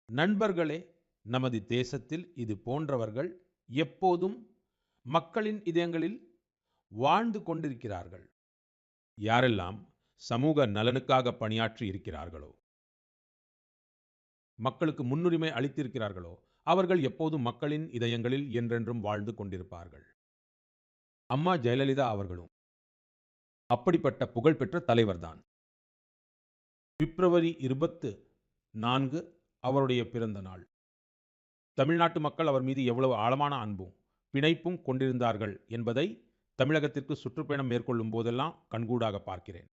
நண்பர்களே, நமது தேசத்தில் இது போன்றவர்கள் எப்போதும் மக்களின் இதயங்களில் வாழ்ந்து கொண்டிருக்கிறார்கள். யாரெல்லாம் சமூக நலனுக்காக பணியாற்றி இருக்கிறார்களோ, மக்களுக்கு முன்னுரிமை அளித்திருக்கிறார்களோ, அவர்கள் எப்போதும் மக்களின் இதயங்களில் என்றென்றும் வாழ்ந்து கொண்டிருப்பார்கள். அம்மா ஜெயலலிதா அவர்களும் அப்படிப்பட்ட புகழ்பெற்ற தலைவர்தான். பிப்ரவரி 24 அவருடைய பிறந்த நாள். தமிழ்நாட்டு மக்கள் அவர் மீது எவ்வளவு ஆழமான அன்பும், பிணைப்பும் கொண்டிருந்தார்கள் என்பதை தமிழகத்திற்கு சுற்றுப்பயணம் மேற்கொள்ளும் போதெல்லாம் கண்கூடாக பார்க்கிறேன்.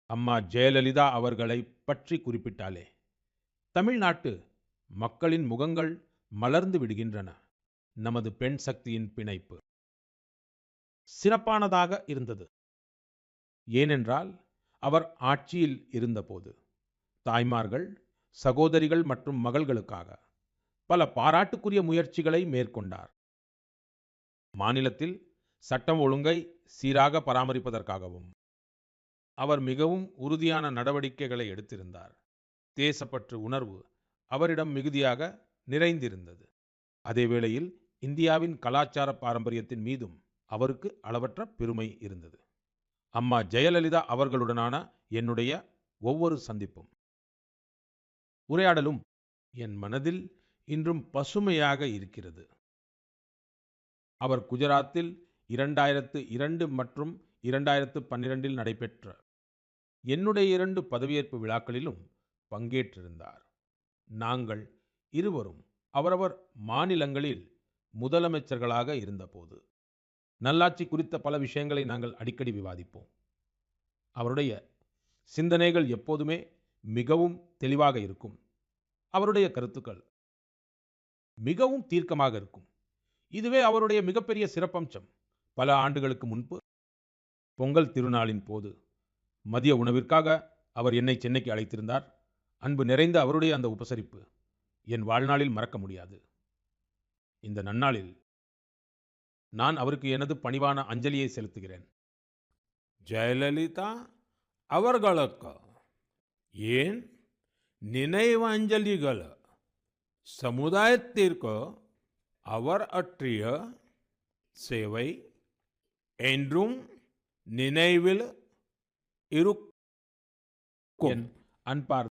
அம்மா ஜெயலலிதா அவர்களை பற்றி குறிப்பிட்டாலே, தமிழ்நாட்டு மக்களின் முகங்கள் மலர்ந்து விடுகின்றன. நமது பெண் சக்தியின் பிணைப்பு சிறப்பானதாக இருந்தது. ஏனென்றால், அவர் ஆட்சியில் இருந்தபோது தாய்மார்கள், சகோதரிகள் மற்றும் மகள்களுக்காக பல பாராட்டுக்குரிய முயற்சிகளை மேற்கொண்டார். மாநிலத்தில் சட்டம் ஒழுங்கை சீராக பராமரிப்பதற்காகவும் அவர் மிகவும் உறுதியான நடவடிக்கைகளை எடுத்திருந்தார். தேசப்பற்று உணர்வு அவரிடம் மிகுதியாக நிறைந்திருந்தது. அதே வேளையில் இந்தியாவின் கலாச்சார பாரம்பரியத்தின் மீதும் அவருக்கு அளவற்ற பெருமை இருந்தது. அம்மா ஜெயலலிதா அவர்களுடனான என்னுடைய ஒவ்வொரு சந்திப்பும், உரையாடலும் என் மனதில் இன்றும் பசுமையாக இருக்கிறது. அவர் குஜராத்தில் 2002 மற்றும் 2012 நடைபெற்ற என்னுடைய 2 பதவியேற்பு விழாக்களிலும் பங்கேற்றிருந்தார். நாங்கள் இருவரும் அவரவர் மாநிலங்களில் முதலமைச்சர்களாக இருந்தபோது நல்லாட்சி குறித்த பல விஷயங்களை நாங்கள் அடிக்கடி விவாதிப்போம். அவருடைய சிந்தனைகள் எப்போதுமே மிகவும் தெளிவாக இருக்கும். அவருடைய கருத்துக்கள் மிகவும் தீர்க்கமாக இருக்கும். இதுவே அவருடைய மிகப்பெரிய சிறப்பம்சம். பல ஆண்டுகளுக்கு முன்பு பொங்கல் திருநாளின் போது மதிய உணவிற்காக அவர் என்னை சென்னைக்கு அழைத்திருந்தார். அன்பு நிறைந்த அவருடைய அந்த உபசரிப்பு என் வாழ்நாளில் மறக்க முடியாது. இந்த நன்னாளில் நான் அவருக்கு எனது பணிவான அஞ்சலியை செலுத்துகிறேன். ஜெயலலிதா அவர்களுக்கு ஏன் நினைவஞ்சலிகள் சமுதாயத்திற்கு அவர் ஆற்றிய சேவை என்றும் நினைவில் இருக்கும். அன்பார்ந்த